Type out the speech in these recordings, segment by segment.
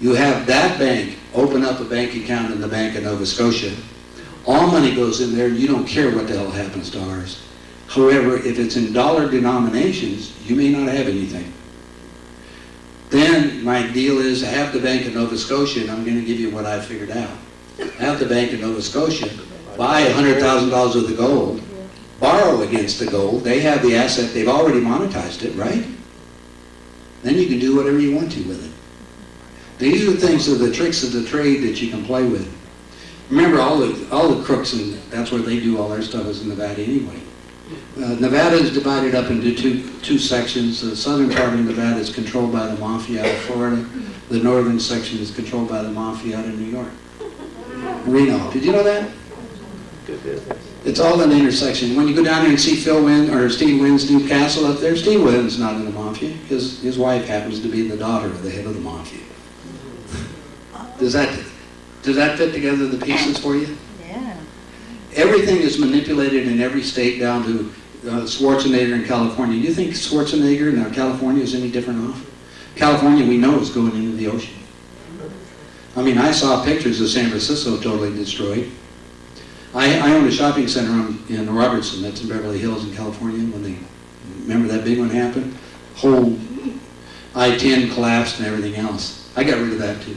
You have that bank open up a bank account in the Bank of Nova Scotia. All money goes in there, and you don't care what the hell happens to ours. However, if it's in dollar denominations, you may not have anything. Then my deal is have the Bank of Nova Scotia, and I'm going to give you what I figured out. Have the Bank of Nova Scotia buy $100,000 worth of gold, borrow against the gold. They have the asset, they've already monetized it, right? Then you can do whatever you want to with it. These are the things, are the tricks of the trade that you can play with. Remember, all the crooks, and that's where they do all their stuff, is in Nevada anyway. Nevada is divided up into two sections. The southern part of Nevada is controlled by the mafia out of Florida. The northern section is controlled by the mafia out of New York. Reno. Did you know that? Good business. It's all in the intersection. When you go down there and see Steve Wynn's new castle up there, Steve Wynn's not in the mafia. His wife happens to be the daughter of the head of the mafia. Does that fit together the pieces for you? Yeah. Everything is manipulated in every state down to Schwarzenegger in California. Do you think Schwarzenegger in California is any different off? California, we know, is going into the ocean. I mean, I saw pictures of San Francisco totally destroyed. I own a shopping center in Robertson, that's in Beverly Hills in California, remember that big one happened? Whole I-10 collapsed and everything else. I got rid of that too.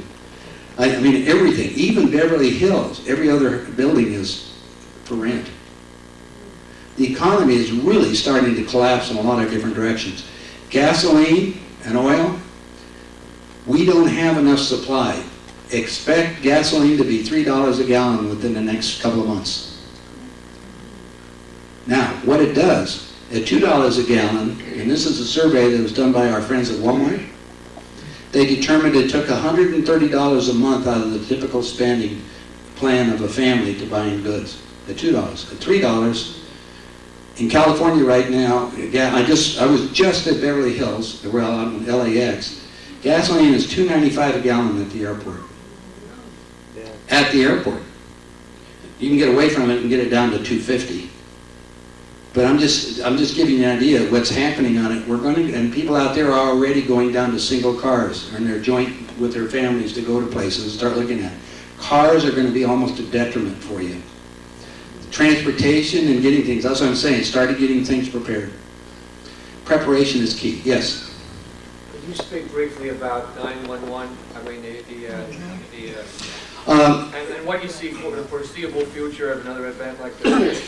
I mean, everything, even Beverly Hills, every other building is for rent. The economy is really starting to collapse in a lot of different directions. Gasoline and oil, we don't have enough supply. Expect gasoline to be $3 a gallon within the next couple of months. Now, what it does, at $2 a gallon, and this is a survey that was done by our friends at Walmart, they determined it took $130 a month out of the typical spending plan of a family to buying goods. At $2, at $3, in California right now, I was just at Beverly Hills, well, I'm in LAX. Gasoline is $2.95 a gallon at the airport. Yeah. At the airport. You can get away from it and get it down to $2.50. But I'm just giving you an idea of what's happening on it. And people out there are already going down to single cars, and they're joint with their families to go to places and start looking at it. Cars are going to be almost a detriment for you. Transportation and getting things, that's what I'm saying, started getting things prepared. Preparation is key, yes? Could you speak briefly about 911? I mean, and what you see for the foreseeable future of another event like this?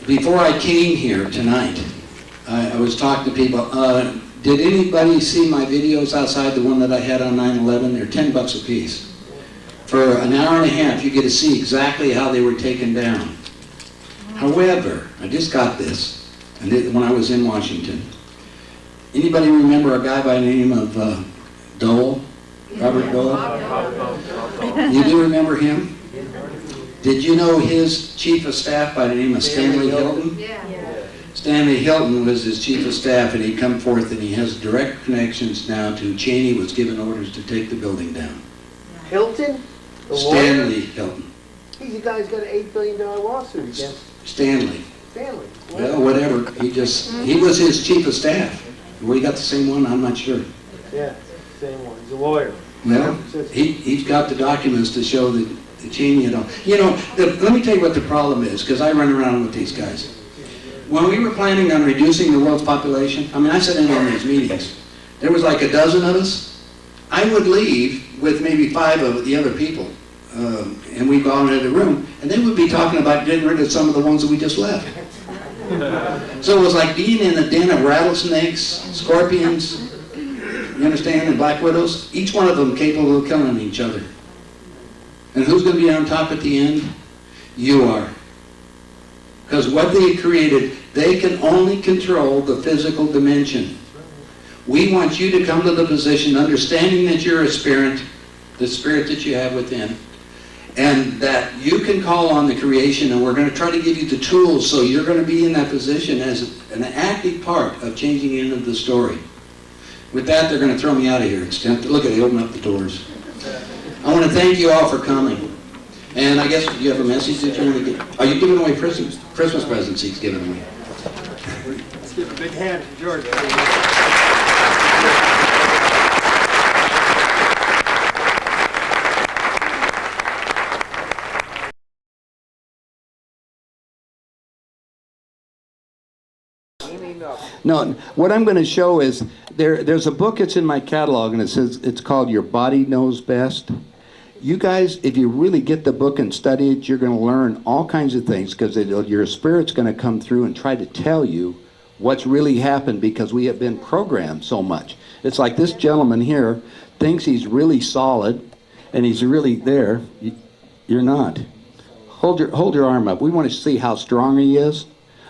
Before I came here tonight, I was talking to people. Did anybody see my videos outside, the one that I had on 9/11? They're $10 a piece. For an hour and a half, you get to see exactly how they were taken down. However, I just got this when I was in Washington. Anybody remember a guy by the name of Dole? Robert Dole? You do remember him? Did you know his chief of staff by the name of Stanley Hilton? Yeah. Stanley Hilton was his chief of staff, and he come forth and he has direct connections now to Cheney was given orders to take the building down. Hilton? The Stanley lawyer? Hilton. He's the guy who's got an $8 billion lawsuit against Stanley. Stanley. Well, whatever. He was his chief of staff. Where he got the same one, I'm not sure. Yeah, same one. He's a lawyer. Well, he's got the documents to show that Cheney and all. You know, let me tell you what the problem is, because I run around with these guys. When we were planning on reducing the world's population, I mean, I sat in on these meetings. There was like a dozen of us. I would leave with maybe 5 of the other people, and we'd go out into the room, and they would be talking about getting rid of some of the ones that we just left. So it was like being in a den of rattlesnakes, scorpions, you understand, and black widows, each one of them capable of killing each other. And who's going to be on top at the end? You are. Because what they created, they can only control the physical dimension. We want you to come to the position, understanding that you're a spirit, the spirit that you have within, and that you can call on the creation, and we're going to try to give you the tools so you're going to be in that position as an active part of changing the end of the story. With that, they're going to throw me out of here. Look at it, open up the doors. I want to thank you all for coming. And I guess you have a message that you want to give. Are you giving away Christmas presents he's giving away? Let's give a big hand to George. No, what I'm going to show is there's a book that's in my catalog, and it says it's called Your Body Knows Best. You guys, if you really get the book and study it, you're going to learn all kinds of things, because your spirit's going to come through and try to tell you what's really happened, because we have been programmed so much. It's like this gentleman here thinks he's really solid, and he's really there. You're not. Hold your arm up. We want to see how strong he is.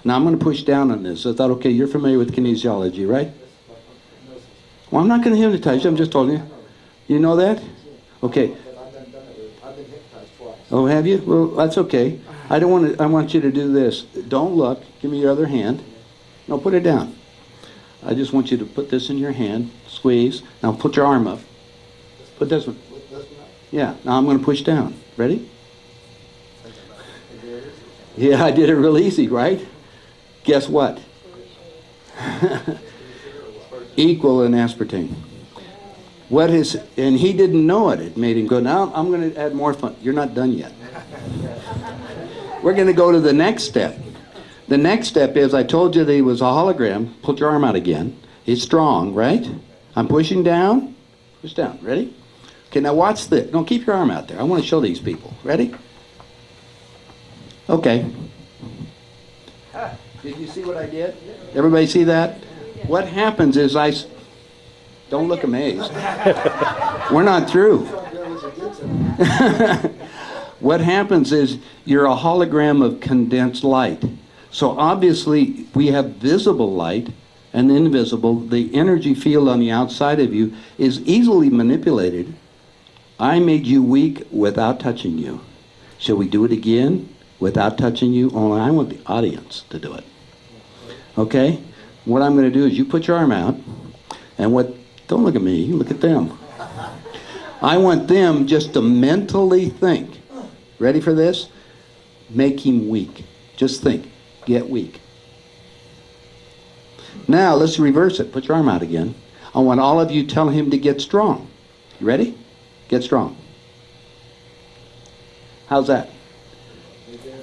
Now I'm going to push down on this. I thought, okay, you're familiar with kinesiology, right? Well, I'm not going to hypnotize you. I'm just telling you. You know that? Okay. Oh, have you? Well, that's okay. I want you to do this. Don't look. Give me your other hand. No, put it down. I just want you to put this in your hand. Squeeze. Now put your arm up. Put this one. Yeah. Now I'm going to push down. Ready? Yeah, I did it real easy, right? Guess what? Equal in aspartame. What is, and he didn't know it. It made him go, now I'm going to add more fun. You're not done yet. We're going to go to the next step. The next step is, I told you that he was a hologram. Put your arm out again. It's strong, right? I'm pushing down. Push down. Ready? Okay, now watch this. Don't keep your arm out there. I want to show these people. Ready? Okay. Did you see what I did? Everybody see that? What happens is don't look amazed. We're not through. What happens is you're a hologram of condensed light. So obviously we have visible light and invisible. The energy field on the outside of you is easily manipulated. I made you weak without touching you. Shall we do it again without touching you? Only I want the audience to do it. Okay? What I'm going to do is you put your arm out, and don't look at me, look at them. I want them just to mentally think. Ready for this? Make him weak. Just think. Get weak. Now let's reverse it. Put your arm out again. I want all of you tell him to get strong. You ready? Get strong. How's that?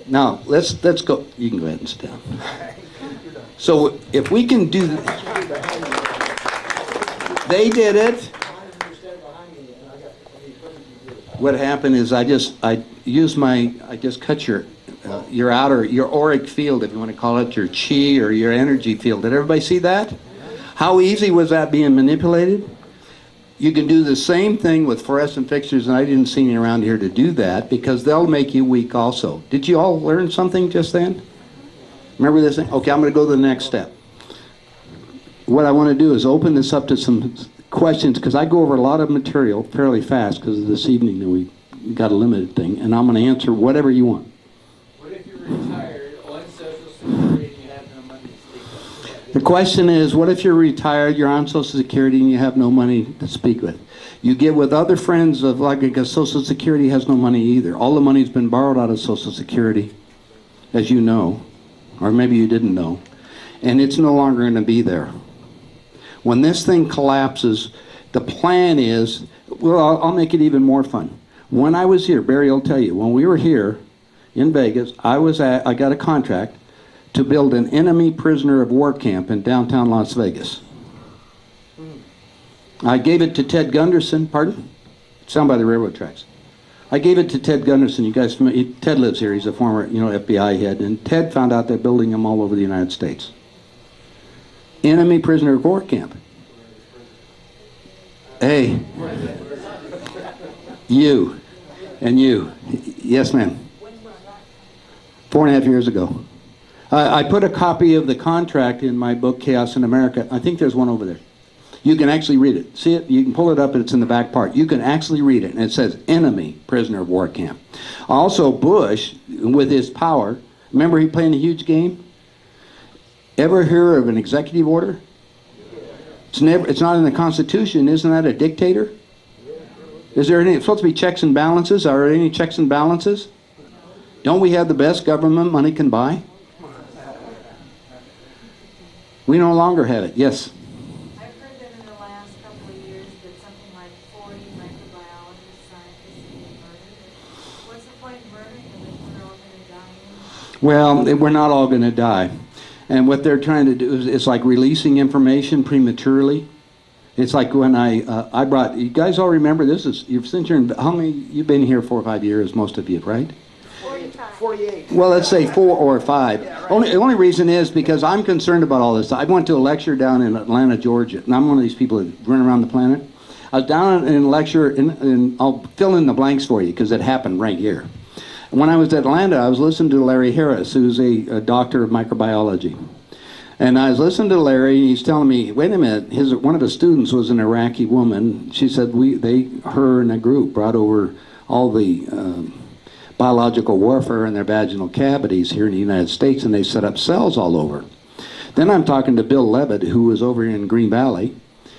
Now let's go. You can go ahead and sit down. So if we can do they did it. What happened is I just cut your auric field, if you want to call it, your chi or your energy field. Did everybody see that? How easy was that being manipulated? You can do the same thing with fluorescent fixtures, and I didn't see any around here to do that, because they'll make you weak also. Did you all learn something just then? Remember this thing? Okay, I'm going to go to the next step. What I want to do is open this up to some questions, because I go over a lot of material fairly fast, because of this evening that we got a limited thing, and I'm going to answer whatever you want. What if you're retired on Social Security and you have no money to speak of? The question is, what if you're retired, you're on Social Security, and you have no money to speak with? You get with other friends of, like, because Social Security has no money either. All the money's been borrowed out of Social Security, as you know, or maybe you didn't know, and it's no longer going to be there. When this thing collapses, the plan is, well, I'll make it even more fun. When I was here, Barry will tell you, when we were here in Vegas, I got a contract to build an enemy prisoner of war camp in downtown Las Vegas. I gave it to Ted Gunderson, pardon? It's down by the railroad tracks. I gave it to Ted Gunderson. You guys, Ted lives here. He's a former, FBI head, and Ted found out they're building them all over the United States. Enemy prisoner of war camp. Hey, you, and you. Yes, ma'am. 4.5 years ago. I put a copy of the contract in my book, Chaos in America. I think there's one over there. You can actually read it. See it? You can pull it up, and it's in the back part. You can actually read it, and it says enemy prisoner of war camp. Also, Bush, with his power, remember he playing a huge game? Ever hear of an executive order? It's not in the Constitution. Isn't that a dictator? Is there any? It's supposed to be checks and balances. Are there any checks and balances? Don't we have the best government money can buy? We no longer have it. Yes. I've heard that in the last couple of years that something like 40 microbiologists, scientists have been murdered. What's the point in murdering them if we're all going to die? Well, we're not all going to die. And what they're trying to do is it's like releasing information prematurely. It's like when I brought, you guys all remember this is, since you're in, how many, you've been here 4 or 5 years, most of you, right? 48. Well, let's say 4 or 5. Yeah, right. The only reason is because I'm concerned about all this. I went to a lecture down in Atlanta, Georgia, and I'm one of these people that run around the planet. I was down in a lecture, and I'll fill in the blanks for you because it happened right here. When I was at Atlanta, I was listening to Larry Harris, who's a doctor of microbiology. And I was listening to Larry, and he's telling me, wait a minute, one of his students was an Iraqi woman. She said her and a group brought over all the biological warfare in their vaginal cavities here in the United States, and they set up cells all over. Then I'm talking to Bill Levitt, who was over in Green Valley.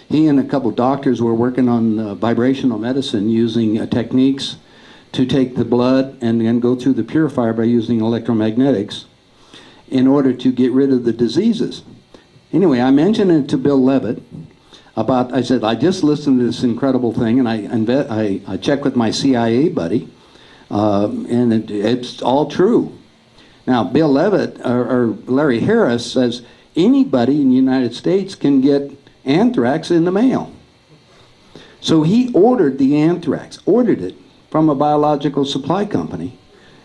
He and a couple doctors were working on vibrational medicine using techniques to take the blood and then go through the purifier by using electromagnetics in order to get rid of the diseases. Anyway, I mentioned it to Bill Levitt about, I said, I just listened to this incredible thing, and I checked with my CIA buddy, and it's all true. Now, Bill Levitt, or Larry Harris, says anybody in the United States can get anthrax in the mail. So he ordered the anthrax, ordered it from a biological supply company,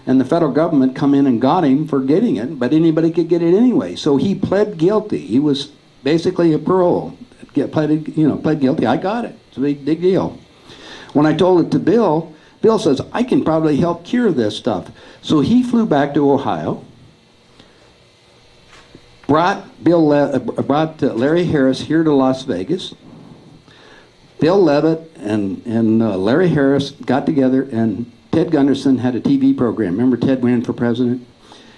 and the federal government come in and got him for getting it, but anybody could get it anyway. So he pled guilty. He was basically a parole. Pled guilty. I got it. It's a big deal. When I told it to Bill, Bill says, I can probably help cure this stuff. So he flew back to Ohio, brought Larry Harris here to Las Vegas. Bill Levitt and Larry Harris got together, and Ted Gunderson had a TV program. Remember Ted ran for president?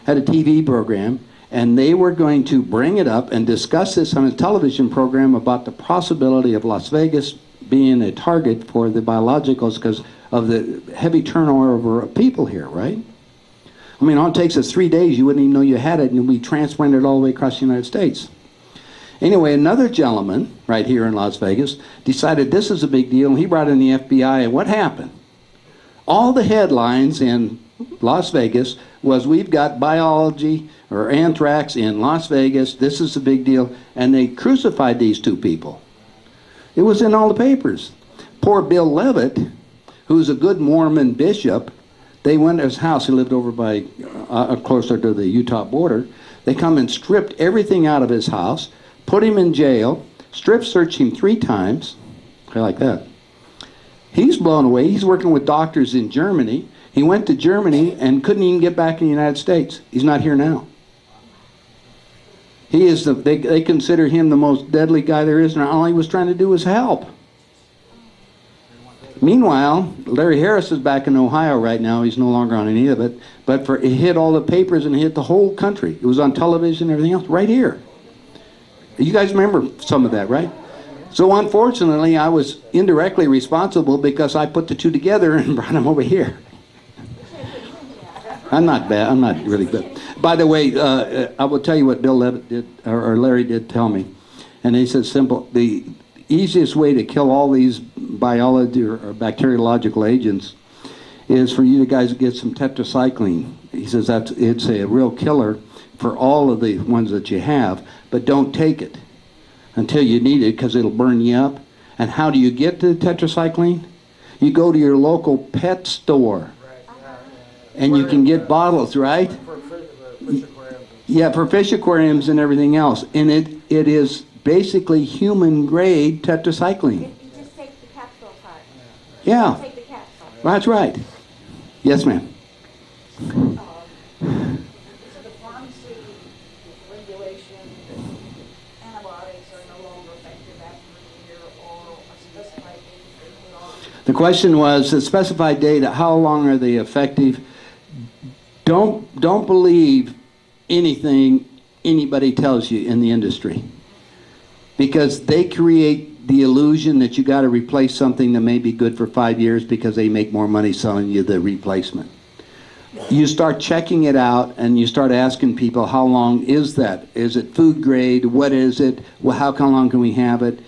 Had a TV program, and they were going to bring it up and discuss this on a television program about the possibility of Las Vegas being a target for the biologicals because of the heavy turnover of people here, right? I mean, all it takes is 3 days, you wouldn't even know you had it, and we transplanted it all the way across the United States. Anyway, another gentleman right here in Las Vegas decided this is a big deal, and he brought in the FBI, and what happened? All the headlines in Las Vegas was, we've got biology or anthrax in Las Vegas, this is a big deal, and they crucified these two people. It was in all the papers. Poor Bill Levitt, who's a good Mormon bishop, they went to his house. He lived over by, closer to the Utah border. They come and stripped everything out of his house, put him in jail, strip searched him 3 times. I like that. He's blown away. He's working with doctors in Germany. He went to Germany and couldn't even get back in the United States. He's not here now. He is they consider him the most deadly guy there is, and all he was trying to do was help. Meanwhile, Larry Harris is back in Ohio right now. He's no longer on any of it, but it hit all the papers and it hit the whole country. It was on television and everything else right here. You guys remember some of that, right? So unfortunately, I was indirectly responsible because I put the two together and brought them over here. I'm not bad. I'm not really bad. By the way, I will tell you what Bill Levitt did, or Larry did tell me. And he said simple, the easiest way to kill all these biology or bacteriological agents is for you guys to get some tetracycline. He says it's a real killer for all of the ones that you have, but don't take it until you need it because it'll burn you up. And how do you get the tetracycline? You go to your local pet store. And you can get bottles, right? Yeah, for fish aquariums and everything else. And it is basically human-grade tetracycline. You just take the capsule part. Yeah. Take the capsule. That's right. Yes, ma'am. So the pharmacy regulation, antibiotics are no longer effective after a year, or a specified date. The question was, the specified data, how long are they effective? Don't believe anything anybody tells you in the industry, because they create the illusion that you got to replace something that may be good for 5 years because they make more money selling you the replacement. You start checking it out and you start asking people, how long is that? Is it food grade? What is it? Well, how long can we have it?